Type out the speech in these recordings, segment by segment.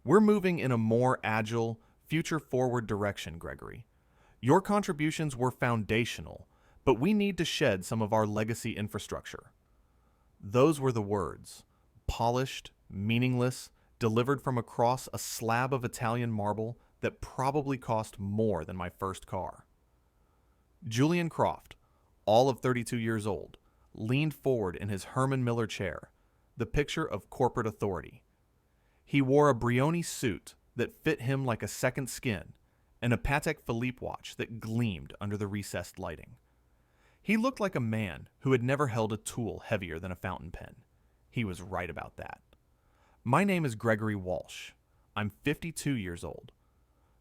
We're moving in a more agile, future-forward direction, Gregory. Your contributions were foundational, but we need to shed some of our legacy infrastructure. Those were the words, polished, meaningless, delivered from across a slab of Italian marble that probably cost more than my first car. Julian Croft, all of 32 years old, leaned forward in his Herman Miller chair, the picture of corporate authority. He wore a Brioni suit that fit him like a second skin and a Patek Philippe watch that gleamed under the recessed lighting. He looked like a man who had never held a tool heavier than a fountain pen. He was right about that. My name is Gregory Walsh. I'm 52 years old.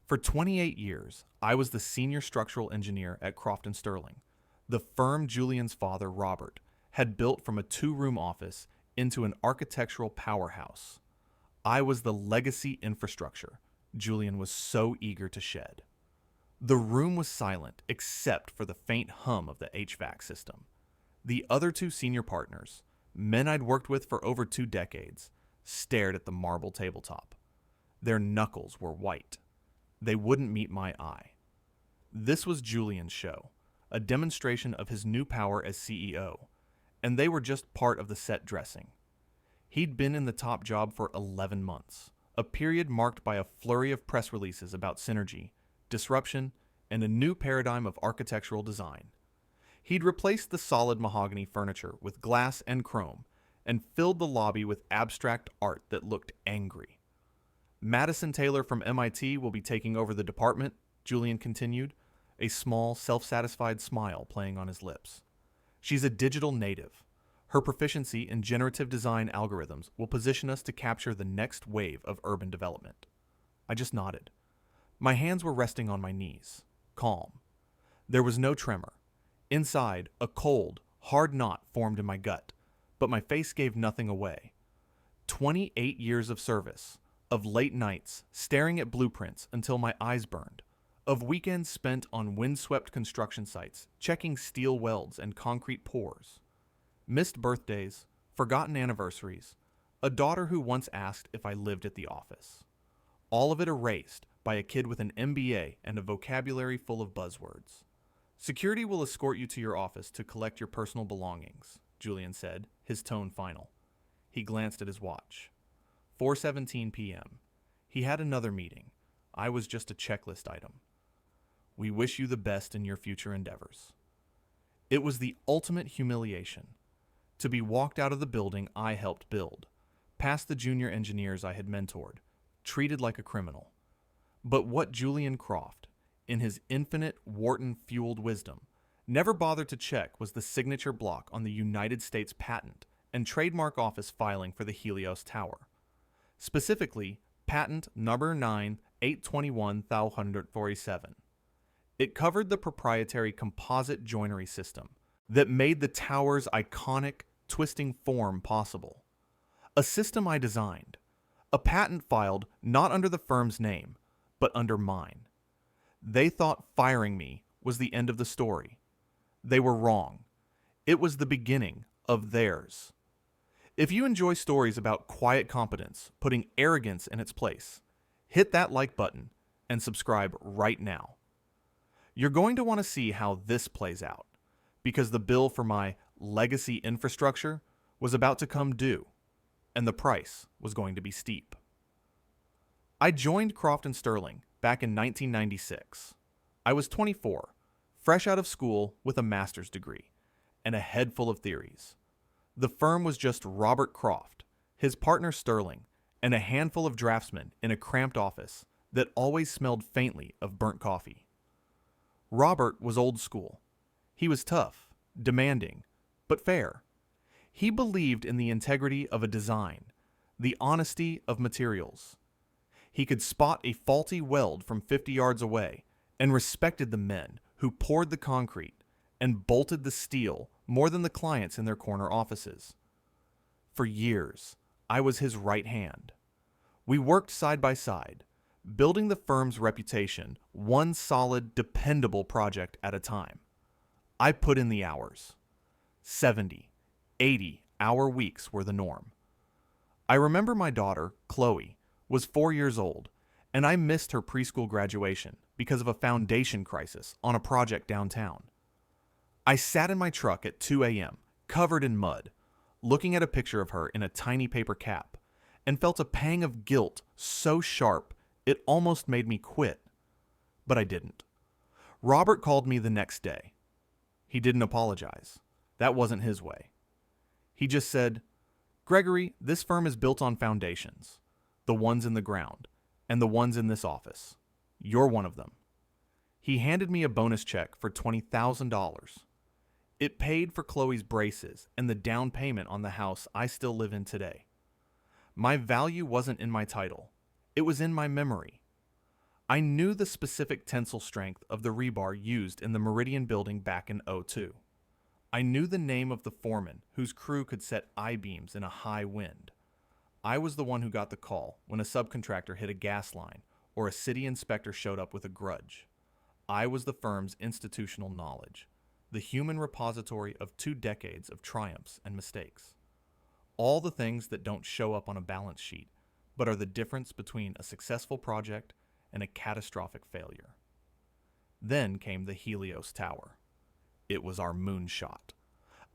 For 28 years, I was the senior structural engineer at Croft & Sterling, the firm Julian's father, Robert, had built from a two-room office into an architectural powerhouse. I was the legacy infrastructure Julian was so eager to shed. The room was silent except for the faint hum of the HVAC system. The other two senior partners, men I'd worked with for over 2 decades, stared at the marble tabletop. Their knuckles were white. They wouldn't meet my eye. This was Julian's show, a demonstration of his new power as CEO, and they were just part of the set dressing. He'd been in the top job for 11 months, a period marked by a flurry of press releases about synergy, disruption, and a new paradigm of architectural design. He'd replaced the solid mahogany furniture with glass and chrome, and filled the lobby with abstract art that looked angry. Madison Taylor from MIT will be taking over the department, Julian continued, a small, self-satisfied smile playing on his lips. She's a digital native. Her proficiency in generative design algorithms will position us to capture the next wave of urban development. I just nodded. My hands were resting on my knees, calm. There was no tremor. Inside, a cold, hard knot formed in my gut, but my face gave nothing away. 28 years of service, of late nights staring at blueprints until my eyes burned, of weekends spent on windswept construction sites checking steel welds and concrete pours, missed birthdays, forgotten anniversaries, a daughter who once asked if I lived at the office. All of it erased by a kid with an MBA and a vocabulary full of buzzwords. Security will escort you to your office to collect your personal belongings, Julian said, his tone final. He glanced at his watch. 4:17 p.m. He had another meeting. I was just a checklist item. We wish you the best in your future endeavors. It was the ultimate humiliation. To be walked out of the building I helped build, past the junior engineers I had mentored, treated like a criminal. But what Julian Croft, in his infinite Wharton-fueled wisdom, never bothered to check was the signature block on the United States Patent and Trademark Office filing for the Helios Tower. Specifically, patent number 9/821/147. It covered the proprietary composite joinery system that made the tower's iconic, twisting form possible. A system I designed. A patent filed not under the firm's name, but under mine. They thought firing me was the end of the story. They were wrong. It was the beginning of theirs. If you enjoy stories about quiet competence, putting arrogance in its place, hit that like button and subscribe right now. You're going to want to see how this plays out, because the bill for my legacy infrastructure was about to come due, and the price was going to be steep. I joined Croft & Sterling back in 1996. I was 24, fresh out of school with a master's degree, and a head full of theories. The firm was just Robert Croft, his partner Sterling, and a handful of draftsmen in a cramped office that always smelled faintly of burnt coffee. Robert was old school. He was tough, demanding, but fair. He believed in the integrity of a design, the honesty of materials. He could spot a faulty weld from 50 yards away and respected the men who poured the concrete and bolted the steel more than the clients in their corner offices. For years, I was his right hand. We worked side by side, building the firm's reputation one solid, dependable project at a time. I put in the hours. 70, 80-hour weeks were the norm. I remember my daughter, Chloe, was 4 years old, and I missed her preschool graduation because of a foundation crisis on a project downtown. I sat in my truck at 2 a.m., covered in mud, looking at a picture of her in a tiny paper cap, and felt a pang of guilt so sharp it almost made me quit. But I didn't. Robert called me the next day. He didn't apologize. That wasn't his way. He just said, "Gregory, this firm is built on foundations. The ones in the ground, and the ones in this office. You're one of them." He handed me a bonus check for $20,000. It paid for Chloe's braces and the down payment on the house I still live in today. My value wasn't in my title. It was in my memory. I knew the specific tensile strength of the rebar used in the Meridian building back in '02. I knew the name of the foreman whose crew could set I-beams in a high wind. I was the one who got the call when a subcontractor hit a gas line or a city inspector showed up with a grudge. I was the firm's institutional knowledge, the human repository of 2 decades of triumphs and mistakes. All the things that don't show up on a balance sheet, but are the difference between a successful project and a catastrophic failure. Then came the Helios Tower. It was our moonshot,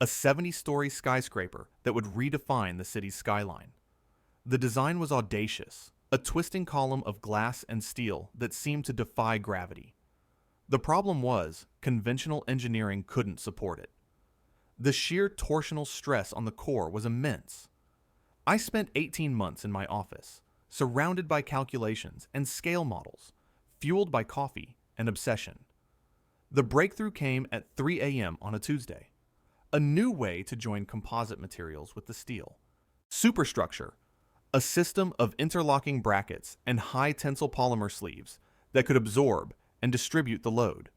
a 70-story skyscraper that would redefine the city's skyline. The design was audacious, a twisting column of glass and steel that seemed to defy gravity. The problem was, conventional engineering couldn't support it. The sheer torsional stress on the core was immense. I spent 18 months in my office, surrounded by calculations and scale models, fueled by coffee and obsession. The breakthrough came at 3 a.m. on a Tuesday. A new way to join composite materials with the steel. Superstructure, a system of interlocking brackets and high tensile polymer sleeves that could absorb and distribute the load.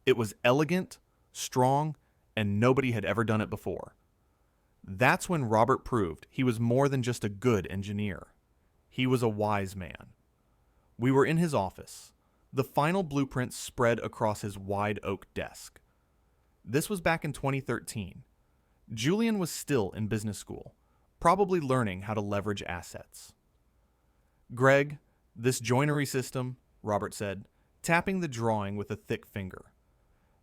It was elegant, strong, and nobody had ever done it before. That's when Robert proved he was more than just a good engineer. He was a wise man. We were in his office, the final blueprint spread across his wide oak desk. This was back in 2013. Julian was still in business school, probably learning how to leverage assets. "Greg, this joinery system," Robert said, tapping the drawing with a thick finger.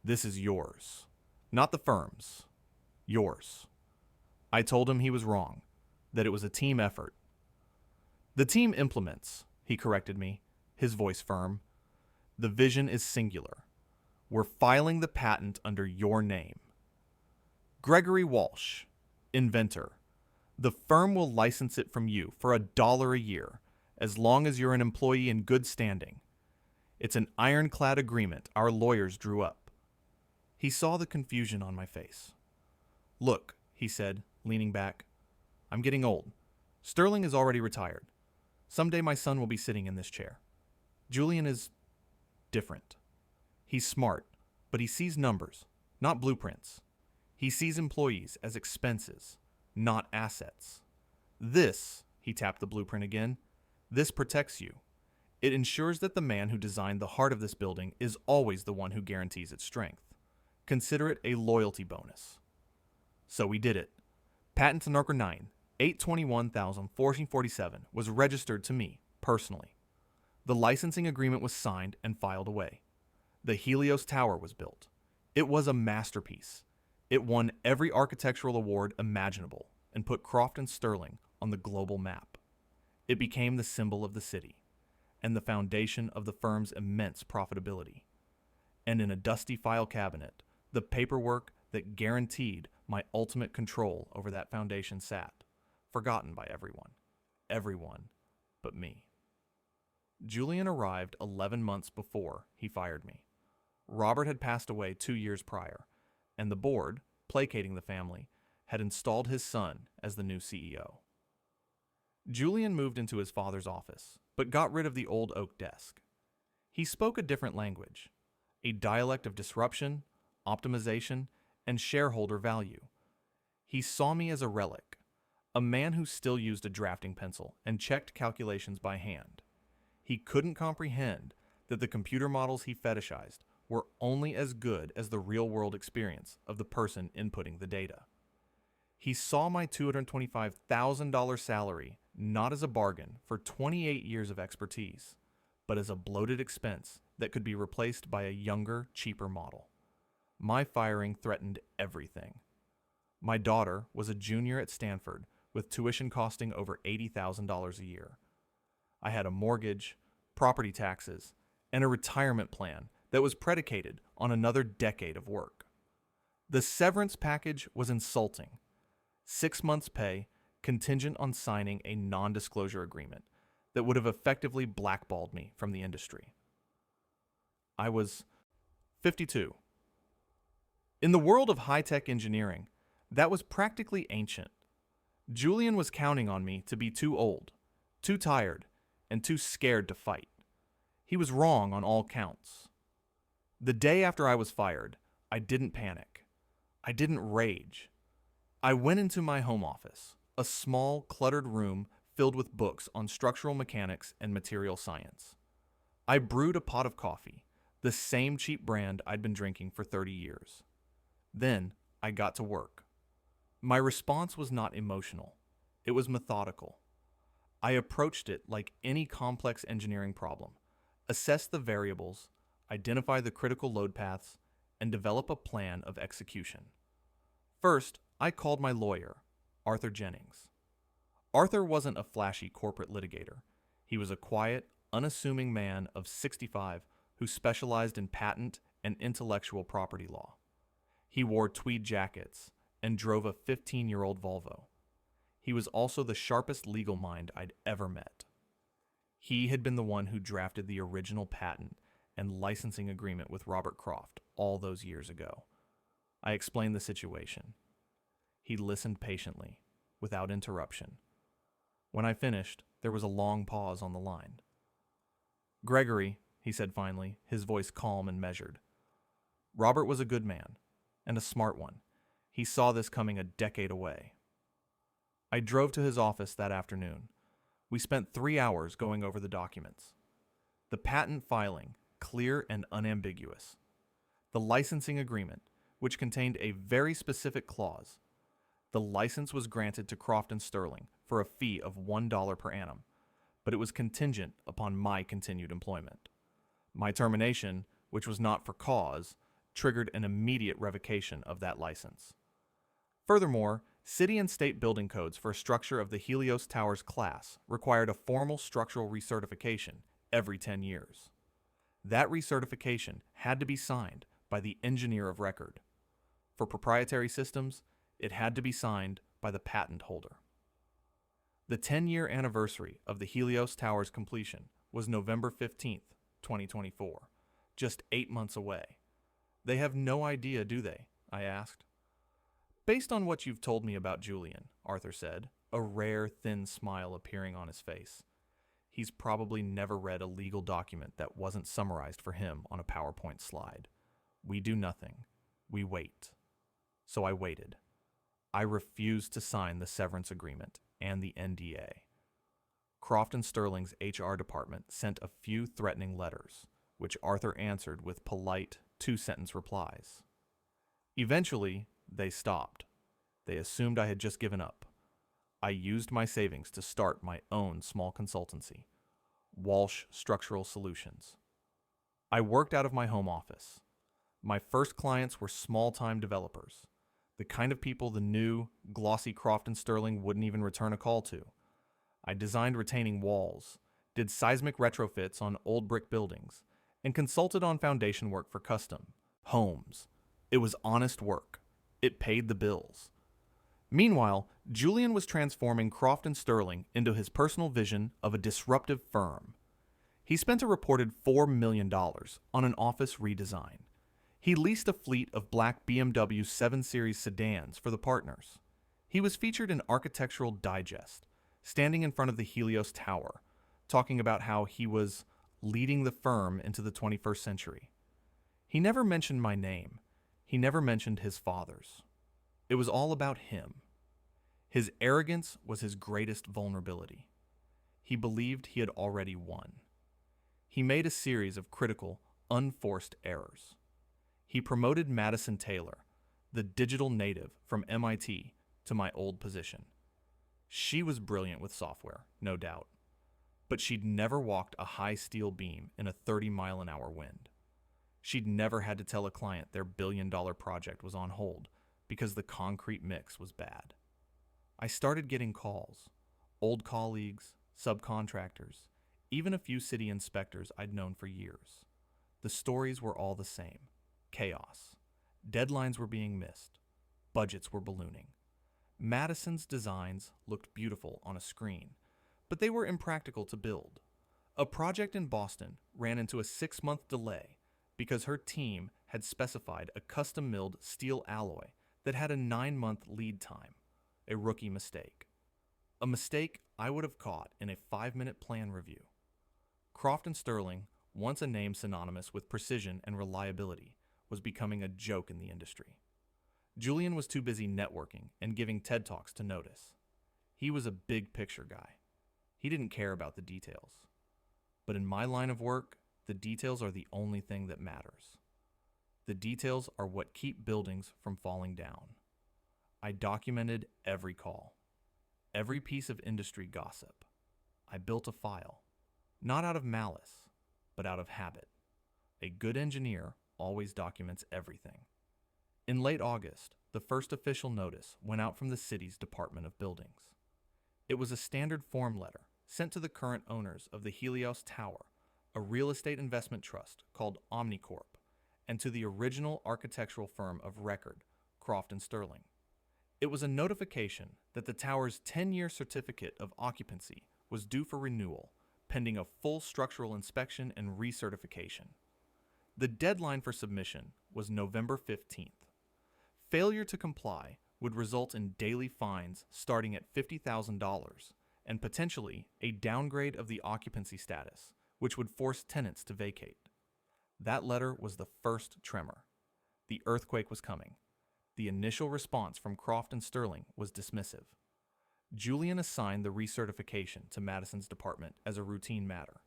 "This is yours. Not the firm's. Yours." I told him he was wrong, that it was a team effort. "The team implements," he corrected me, his voice firm. "The vision is singular. We're filing the patent under your name. Gregory Walsh, inventor. The firm will license it from you for $1 a year, as long as you're an employee in good standing. It's an ironclad agreement our lawyers drew up." He saw the confusion on my face. "Look," he said, leaning back, "I'm getting old. Sterling is already retired. Someday my son will be sitting in this chair. Julian is different. He's smart, but he sees numbers, not blueprints. He sees employees as expenses, not assets. This," he tapped the blueprint again, "this protects you. It ensures that the man who designed the heart of this building is always the one who guarantees its strength. Consider it a loyalty bonus." So we did it. Patent number 9, 821,1447, was registered to me, personally. The licensing agreement was signed and filed away. The Helios Tower was built. It was a masterpiece. It won every architectural award imaginable and put Crofton Sterling on the global map. It became the symbol of the city and the foundation of the firm's immense profitability. And in a dusty file cabinet, the paperwork that guaranteed my ultimate control over that foundation sat, forgotten by everyone but me. Julian arrived 11 months before he fired me. Robert had passed away 2 years prior, and the board, placating the family, had installed his son as the new CEO. Julian moved into his father's office, but got rid of the old oak desk. He spoke a different language, a dialect of disruption, optimization, and shareholder value. He saw me as a relic, a man who still used a drafting pencil and checked calculations by hand. He couldn't comprehend that the computer models he fetishized were only as good as the real-world experience of the person inputting the data. He saw my $225,000 salary not as a bargain for 28 years of expertise, but as a bloated expense that could be replaced by a younger, cheaper model. My firing threatened everything. My daughter was a junior at Stanford with tuition costing over $80,000 a year. I had a mortgage, property taxes, and a retirement plan that was predicated on another decade of work. The severance package was insulting. 6 months' pay, contingent on signing a non-disclosure agreement that would have effectively blackballed me from the industry. I was 52. In the world of high-tech engineering, that was practically ancient. Julian was counting on me to be too old, too tired, and too scared to fight. He was wrong on all counts. The day after I was fired, I didn't panic. I didn't rage. I went into my home office, a small, cluttered room filled with books on structural mechanics and material science. I brewed a pot of coffee, the same cheap brand I'd been drinking for 30 years. Then I got to work. My response was not emotional. It was methodical. I approached it like any complex engineering problem. Assess the variables, identify the critical load paths, and develop a plan of execution. First, I called my lawyer, Arthur Jennings. Arthur wasn't a flashy corporate litigator. He was a quiet, unassuming man of 65 who specialized in patent and intellectual property law. He wore tweed jackets and drove a 15-year-old Volvo. He was also the sharpest legal mind I'd ever met. He had been the one who drafted the original patent and licensing agreement with Robert Croft all those years ago. I explained the situation. He listened patiently, without interruption. When I finished, there was a long pause on the line. "Gregory," he said finally, his voice calm and measured. "Robert was a good man, and a smart one. He saw this coming a decade away." I drove to his office that afternoon. We spent 3 hours going over the documents. The patent filing, clear and unambiguous. The licensing agreement, which contained a very specific clause. The license was granted to Croft and Sterling for a fee of $1 per annum, but it was contingent upon my continued employment. My termination, which was not for cause, triggered an immediate revocation of that license. Furthermore, city and state building codes for a structure of the Helios Tower's class required a formal structural recertification every 10 years. That recertification had to be signed by the engineer of record. For proprietary systems, it had to be signed by the patent holder. The 10-year anniversary of the Helios Tower's completion was November 15th, 2024, just 8 months away. They have no idea, do they? I asked. "Based on what you've told me about Julian," Arthur said, a rare, thin smile appearing on his face. He's probably never read a legal document that wasn't summarized for him on a PowerPoint slide. We do nothing. We wait. So I waited. I refused to sign the severance agreement and the NDA. Croft and Sterling's HR department sent a few threatening letters, which Arthur answered with polite 2-sentence replies. Eventually, they stopped. They assumed I had just given up. I used my savings to start my own small consultancy, Walsh Structural Solutions. I worked out of my home office. My first clients were small-time developers, the kind of people the new, glossy Croft and Sterling wouldn't even return a call to. I designed retaining walls, did seismic retrofits on old brick buildings, and consulted on foundation work for custom homes. It was honest work. It paid the bills. Meanwhile, Julian was transforming Croft and Sterling into his personal vision of a disruptive firm. He spent a reported $4 million on an office redesign. He leased a fleet of black BMW 7 Series sedans for the partners. He was featured in Architectural Digest, standing in front of the Helios Tower, talking about how he was leading the firm into the 21st century. He never mentioned my name. He never mentioned his father's. It was all about him. His arrogance was his greatest vulnerability. He believed he had already won. He made a series of critical, unforced errors. He promoted Madison Taylor, the digital native from MIT, to my old position. She was brilliant with software, no doubt, but she'd never walked a high steel beam in a 30-mile-an-hour wind. She'd never had to tell a client their billion-dollar project was on hold because the concrete mix was bad. I started getting calls, old colleagues, subcontractors, even a few city inspectors I'd known for years. The stories were all the same: chaos. Deadlines were being missed. Budgets were ballooning. Madison's designs looked beautiful on a screen, but they were impractical to build. A project in Boston ran into a 6-month delay because her team had specified a custom-milled steel alloy that had a 9-month lead time. A rookie mistake. A mistake I would have caught in a 5-minute plan review. Croft and Sterling, once a name synonymous with precision and reliability, was becoming a joke in the industry. Julian was too busy networking and giving TED Talks to notice. He was a big picture guy. He didn't care about the details. But in my line of work, the details are the only thing that matters. The details are what keep buildings from falling down. I documented every call, every piece of industry gossip. I built a file, not out of malice, but out of habit. A good engineer always documents everything. In late August, the first official notice went out from the city's Department of Buildings. It was a standard form letter sent to the current owners of the Helios Tower, a real estate investment trust called Omnicorp, and to the original architectural firm of record, Croft and Sterling. It was a notification that the tower's 10-year certificate of occupancy was due for renewal, pending a full structural inspection and recertification. The deadline for submission was November 15th. Failure to comply would result in daily fines starting at $50,000 and potentially a downgrade of the occupancy status, which would force tenants to vacate. That letter was the first tremor. The earthquake was coming. The initial response from Croft and Sterling was dismissive. Julian assigned the recertification to Madison's department as a routine matter.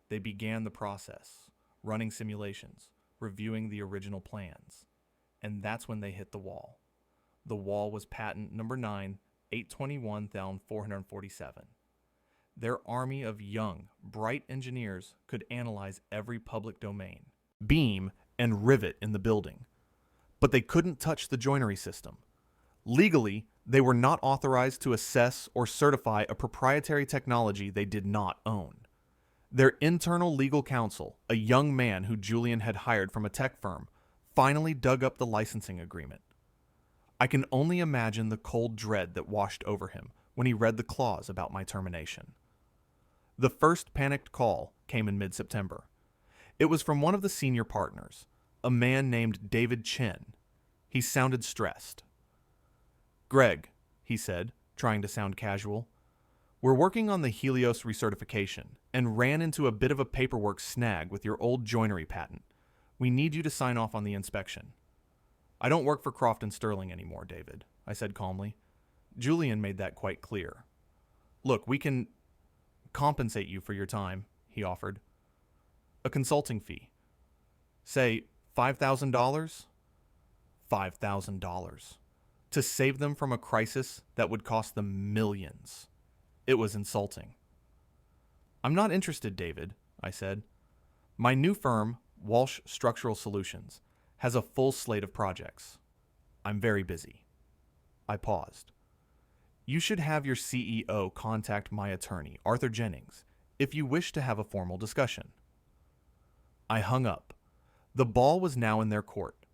They began the process, running simulations, reviewing the original plans. And that's when they hit the wall. The wall was patent number 9, 821,447. Their army of young, bright engineers could analyze every public domain, beam, and rivet in the building. But they couldn't touch the joinery system. Legally, they were not authorized to assess or certify a proprietary technology they did not own. Their internal legal counsel, a young man who Julian had hired from a tech firm, finally dug up the licensing agreement. I can only imagine the cold dread that washed over him when he read the clause about my termination. The first panicked call came in mid-September. It was from one of the senior partners, a man named David Chen. He sounded stressed. "Greg," he said, trying to sound casual, "we're working on the Helios recertification and ran into a bit of a paperwork snag with your old joinery patent. We need you to sign off on the inspection." "I don't work for Croft and Sterling anymore, David," I said calmly. Julian made that quite clear. "Look, we can compensate you for your time," he offered. "A consulting fee. Say $5,000? $5,000. To save them from a crisis that would cost them millions. It was insulting. "I'm not interested, David," I said. "My new firm, Walsh Structural Solutions, has a full slate of projects. I'm very busy." I paused. "You should have your CEO contact my attorney, Arthur Jennings, if you wish to have a formal discussion." I hung up. The ball was now in their court.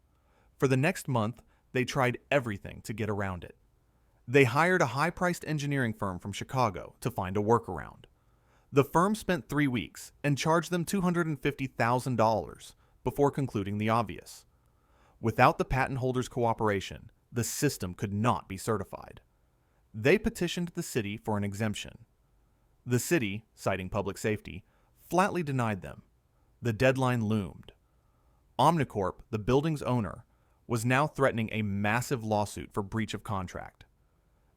For the next month, they tried everything to get around it. They hired a high-priced engineering firm from Chicago to find a workaround. The firm spent 3 weeks and charged them $250,000 before concluding the obvious. Without the patent holder's cooperation, the system could not be certified. They petitioned the city for an exemption. The city, citing public safety, flatly denied them. The deadline loomed. Omnicorp, the building's owner, was now threatening a massive lawsuit for breach of contract.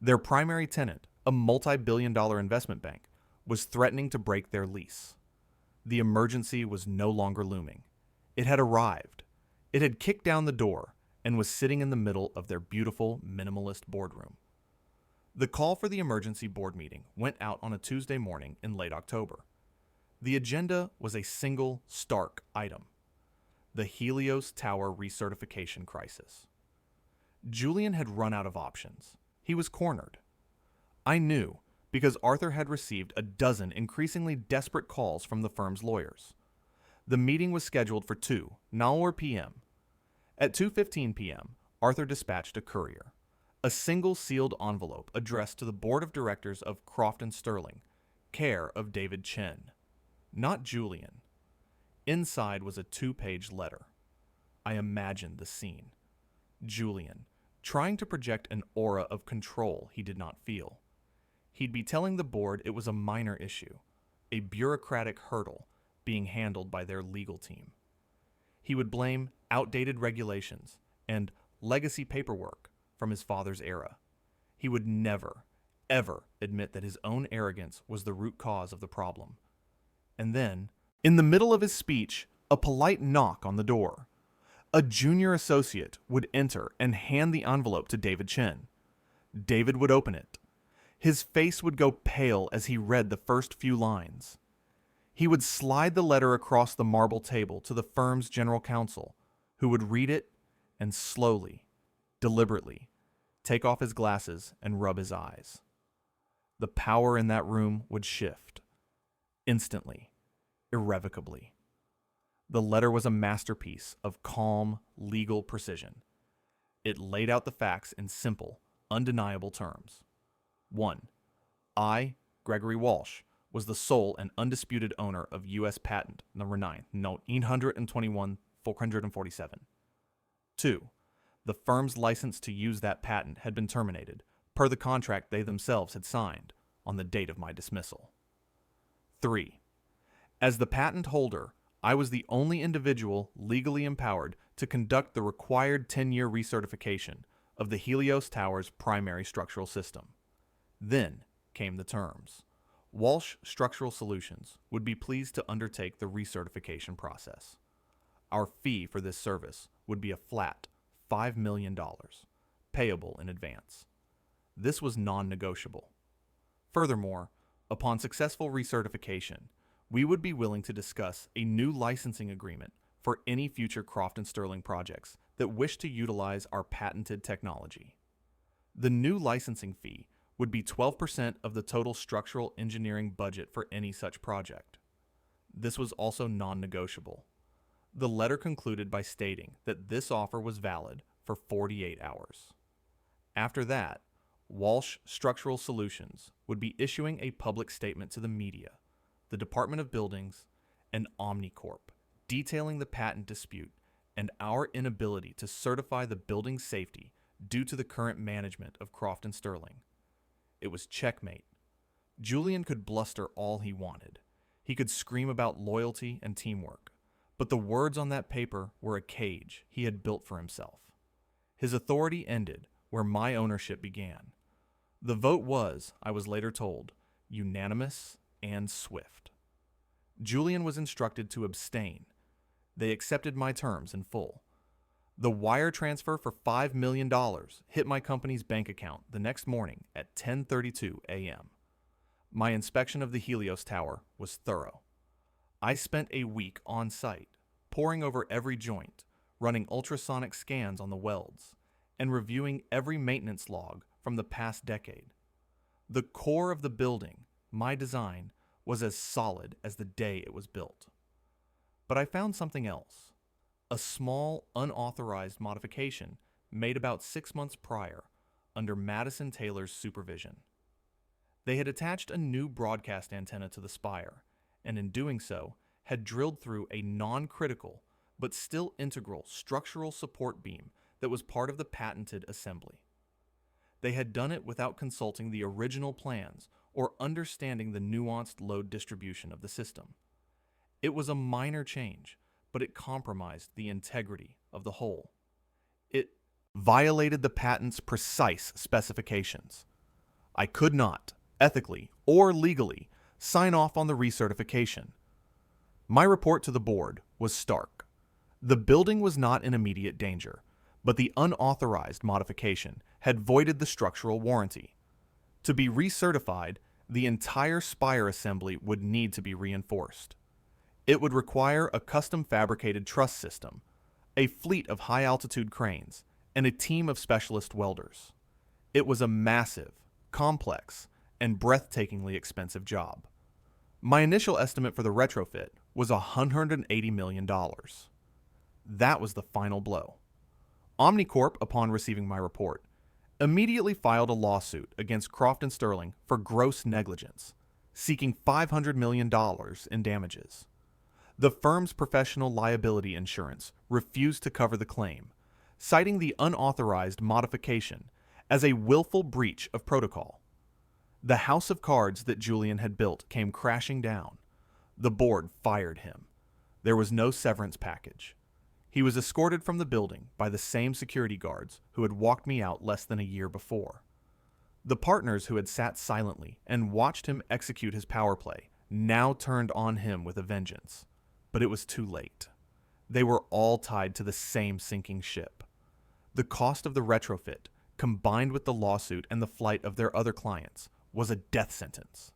Their primary tenant, a multi-billion-dollar investment bank, was threatening to break their lease. The emergency was no longer looming. It had arrived. It had kicked down the door and was sitting in the middle of their beautiful, minimalist boardroom. The call for the emergency board meeting went out on a Tuesday morning in late October. The agenda was a single, stark item: the Helios Tower recertification crisis. Julian had run out of options. He was cornered. I knew, because Arthur had received a dozen increasingly desperate calls from the firm's lawyers. The meeting was scheduled for 2:00 p.m. At 2:15 p.m., Arthur dispatched a courier, a single sealed envelope addressed to the board of directors of Croft & Sterling, care of David Chen, not Julian. Inside was a 2-page letter. I imagined the scene. Julian, trying to project an aura of control he did not feel. He'd be telling the board it was a minor issue, a bureaucratic hurdle being handled by their legal team. He would blame outdated regulations and legacy paperwork from his father's era. He would never, ever admit that his own arrogance was the root cause of the problem. And then, in the middle of his speech, a polite knock on the door. A junior associate would enter and hand the envelope to David Chen. David would open it. His face would go pale as he read the first few lines. He would slide the letter across the marble table to the firm's general counsel, who would read it and slowly, deliberately, take off his glasses and rub his eyes. The power in that room would shift. Instantly, irrevocably. The letter was a masterpiece of calm, legal precision. It laid out the facts in simple, undeniable terms. 1. I, Gregory Walsh, was the sole and undisputed owner of U.S. Patent Number 9, Note 921-447. 2. The firm's license to use that patent had been terminated, per the contract they themselves had signed, on the date of my dismissal. 3. As the patent holder, I was the only individual legally empowered to conduct the required 10-year recertification of the Helios Tower's primary structural system. Then came the terms. Walsh Structural Solutions would be pleased to undertake the recertification process. Our fee for this service would be a flat $5 million, payable in advance. This was non-negotiable. Furthermore, upon successful recertification, we would be willing to discuss a new licensing agreement for any future Croft & Sterling projects that wish to utilize our patented technology. The new licensing fee would be 12% of the total structural engineering budget for any such project. This was also non-negotiable. The letter concluded by stating that this offer was valid for 48 hours. After that, Walsh Structural Solutions would be issuing a public statement to the media, the Department of Buildings, and Omnicorp, detailing the patent dispute and our inability to certify the building's safety due to the current management of Croft & Sterling. It was checkmate. Julian could bluster all he wanted. He could scream about loyalty and teamwork, but the words on that paper were a cage he had built for himself. His authority ended where my ownership began. The vote was, I was later told, unanimous and swift. Julian was instructed to abstain. They accepted my terms in full. The wire transfer for $5 million hit my company's bank account the next morning at 10:32 a.m. My inspection of the Helios Tower was thorough. I spent a week on site, poring over every joint, running ultrasonic scans on the welds, and reviewing every maintenance log from the past decade. The core of the building, my design, was as solid as the day it was built. But I found something else. A small, unauthorized modification made about 6 months prior under Madison Taylor's supervision. They had attached a new broadcast antenna to the spire, and in doing so, had drilled through a non-critical but still integral structural support beam that was part of the patented assembly. They had done it without consulting the original plans or understanding the nuanced load distribution of the system. It was a minor change, but it compromised the integrity of the whole. It violated the patent's precise specifications. I could not, ethically or legally, sign off on the recertification. My report to the board was stark. The building was not in immediate danger, but the unauthorized modification had voided the structural warranty. To be recertified, the entire spire assembly would need to be reinforced. It would require a custom fabricated truss system, a fleet of high-altitude cranes, and a team of specialist welders. It was a massive, complex, and breathtakingly expensive job. My initial estimate for the retrofit was $180 million. That was the final blow. Omnicorp, upon receiving my report, immediately filed a lawsuit against Croft & Sterling for gross negligence, seeking $500 million in damages. The firm's professional liability insurance refused to cover the claim, citing the unauthorized modification as a willful breach of protocol. The house of cards that Julian had built came crashing down. The board fired him. There was no severance package. He was escorted from the building by the same security guards who had walked me out less than a year before. The partners who had sat silently and watched him execute his power play now turned on him with a vengeance. But it was too late. They were all tied to the same sinking ship. The cost of the retrofit, combined with the lawsuit and the flight of their other clients, was a death sentence.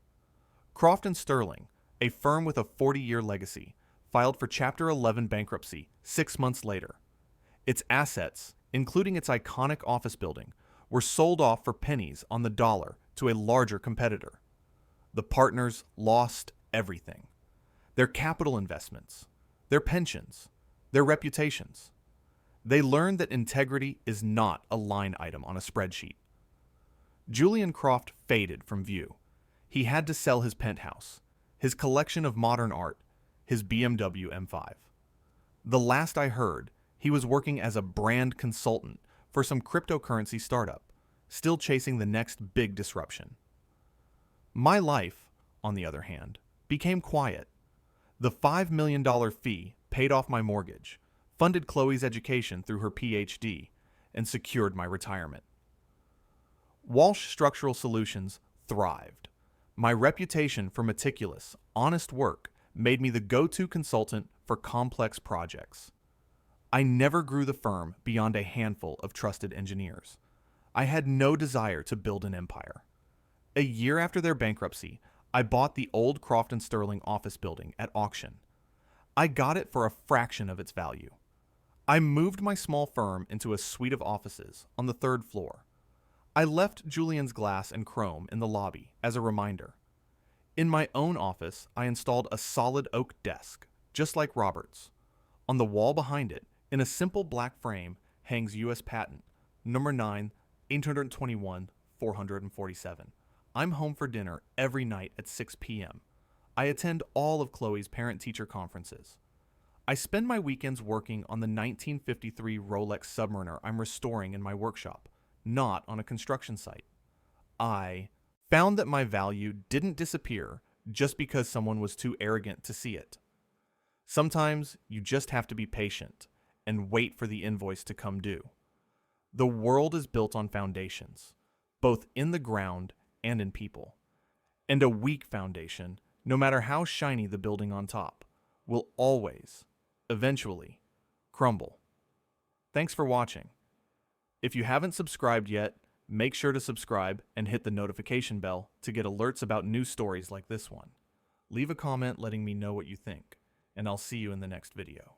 Croft & Sterling, a firm with a 40-year legacy, filed for Chapter 11 bankruptcy 6 months later. Its assets, including its iconic office building, were sold off for pennies on the dollar to a larger competitor. The partners lost everything. Their capital investments, their pensions, their reputations. They learned that integrity is not a line item on a spreadsheet. Julian Croft faded from view. He had to sell his penthouse, his collection of modern art, his BMW M5. The last I heard, he was working as a brand consultant for some cryptocurrency startup, still chasing the next big disruption. My life, on the other hand, became quiet. The $5 million fee paid off my mortgage, funded Chloe's education through her PhD, and secured my retirement. Walsh Structural Solutions thrived. My reputation for meticulous, honest work made me the go-to consultant for complex projects. I never grew the firm beyond a handful of trusted engineers. I had no desire to build an empire. A year after their bankruptcy, I bought the old Croft & Sterling office building at auction. I got it for a fraction of its value. I moved my small firm into a suite of offices on the 3rd floor. I left Julian's glass and chrome in the lobby as a reminder. In my own office, I installed a solid oak desk, just like Robert's. On the wall behind it, in a simple black frame, hangs U.S. Patent, number 9, 821, 447. I'm home for dinner every night at 6 p.m. I attend all of Chloe's parent-teacher conferences. I spend my weekends working on the 1953 Rolex Submariner I'm restoring in my workshop, not on a construction site. I found that my value didn't disappear just because someone was too arrogant to see it. Sometimes you just have to be patient and wait for the invoice to come due. The world is built on foundations, both in the ground and in people. And a weak foundation, no matter how shiny the building on top, will always, eventually, crumble. Thanks for watching. If you haven't subscribed yet, make sure to subscribe and hit the notification bell to get alerts about new stories like this one. Leave a comment letting me know what you think, and I'll see you in the next video.